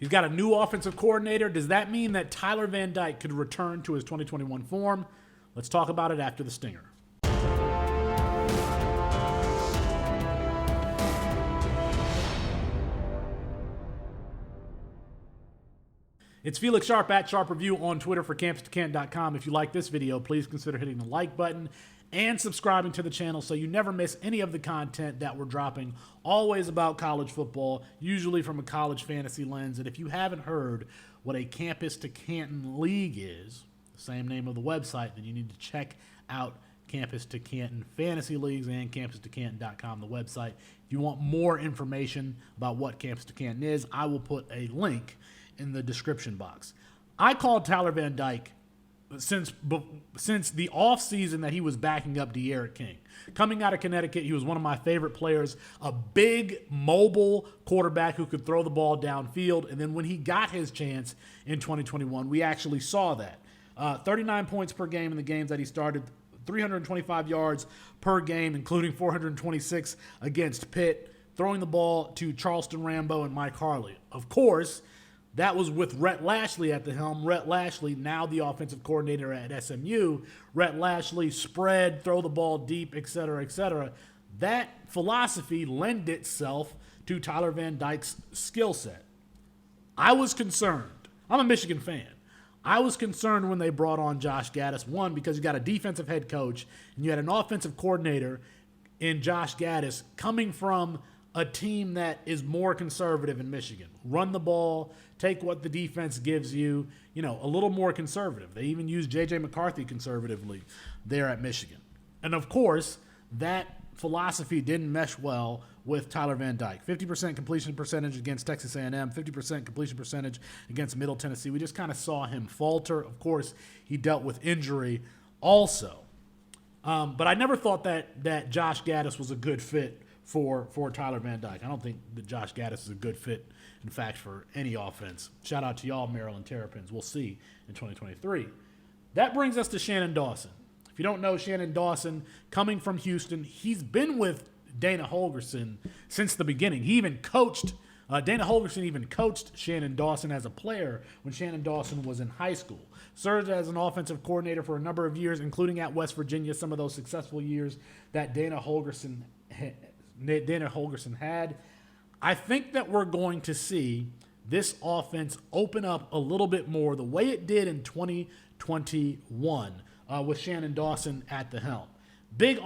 He's got a new offensive coordinator. Does that mean that Tyler Van Dyke could return to his 2021 form? Let's talk about it after the stinger. It's Felix Sharp at Sharp Review on Twitter for CampusToCanton.com. If you like this video, please consider hitting the like button and subscribing to the channel so you never miss any of the content that we're dropping, always about college football, usually from a college fantasy lens. And if you haven't heard what a Campus to Canton League is, the same name of the website, then you need to check out Campus to Canton Fantasy Leagues and CampusToCanton.com, the website. If you want more information about what Campus to Canton is, I will put a link in the description box. I called Tyler Van Dyke since the offseason that he was backing up De'Aaron King. Coming out of Connecticut, he was one of my favorite players, a big, mobile quarterback who could throw the ball downfield. And then when he got his chance in 2021, we actually saw that. 39 points per game in the games that he started, 325 yards per game, including 426 against Pitt, throwing the ball to Charleston Rambo and Mike Harley. Of course, that was with Rhett Lashlee at the helm. Rhett Lashlee, now the offensive coordinator at SMU. Rhett Lashlee, spread, throw the ball deep, et cetera, et cetera. That philosophy lent itself to Tyler Van Dyke's skill set. I was concerned. I'm a Michigan fan. I was concerned when they brought on Josh Gaddis, one, because you got a defensive head coach and you had an offensive coordinator in Josh Gaddis coming from a team that is more conservative in Michigan. Run the ball, take what the defense gives you, a little more conservative. They even use J.J. McCarthy conservatively there at Michigan. And of course, that philosophy didn't mesh well with Tyler Van Dyke. 50% completion percentage against Texas A&M, 50% completion percentage against Middle Tennessee. We just kind of saw him falter. Of course, he dealt with injury also. But I never thought that Josh Gaddis was a good fit for Tyler Van Dyke. I don't think that Josh Gaddis is a good fit, in fact, for any offense. Shout out to y'all, Maryland Terrapins. We'll see in 2023. That brings us to Shannon Dawson. If you don't know Shannon Dawson, coming from Houston, he's been with Dana Holgorsen since the beginning. He even coached, Dana Holgorsen even coached Shannon Dawson as a player when Shannon Dawson was in high school. Served as an offensive coordinator for a number of years, including at West Virginia, some of those successful years that Dana Holgorsen had. I think that we're going to see this offense open up a little bit more the way it did in 2021 with Shannon Dawson at the helm. Big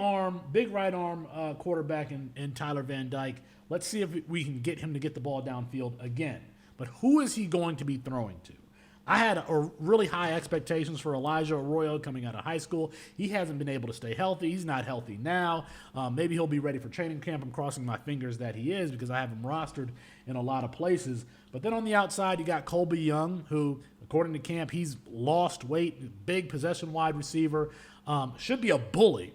right arm quarterback in Tyler Van Dyke. Let's see if we can get him to get the ball downfield again. But who is he going to be throwing to? I had really high expectations for Elijah Arroyo coming out of high school. He hasn't been able to stay healthy. He's not healthy now. Maybe he'll be ready for training camp. I'm crossing my fingers that he is because I have him rostered in a lot of places. But then on the outside, you got Colby Young, who, according to camp, he's lost weight, big possession wide receiver. Should be a bully.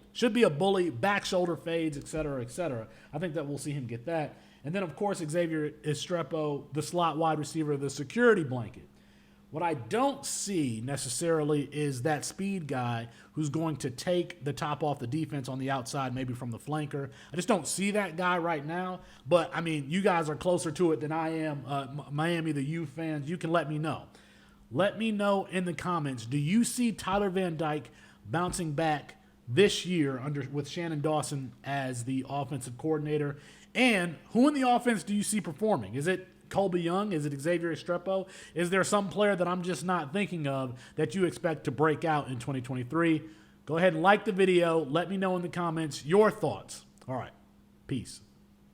Back shoulder fades, et cetera, et cetera. I think that we'll see him get that. And then, of course, Xavier Estrepo, the slot wide receiver, the security blanket. What I don't see necessarily is that speed guy who's going to take the top off the defense on the outside, maybe from the flanker. I just don't see that guy right now. But, I mean, you guys are closer to it than I am. Miami, the U fans, you can let me know. Let me know in the comments, do you see Tyler Van Dyke bouncing back this year with Shannon Dawson as the offensive coordinator? And who in the offense do you see performing? Is it Colby Young? Is it Xavier Estrepo? Is there some player that I'm just not thinking of that you expect to break out in 2023? Go ahead and like the video. Let me know in the comments your thoughts. All right. Peace.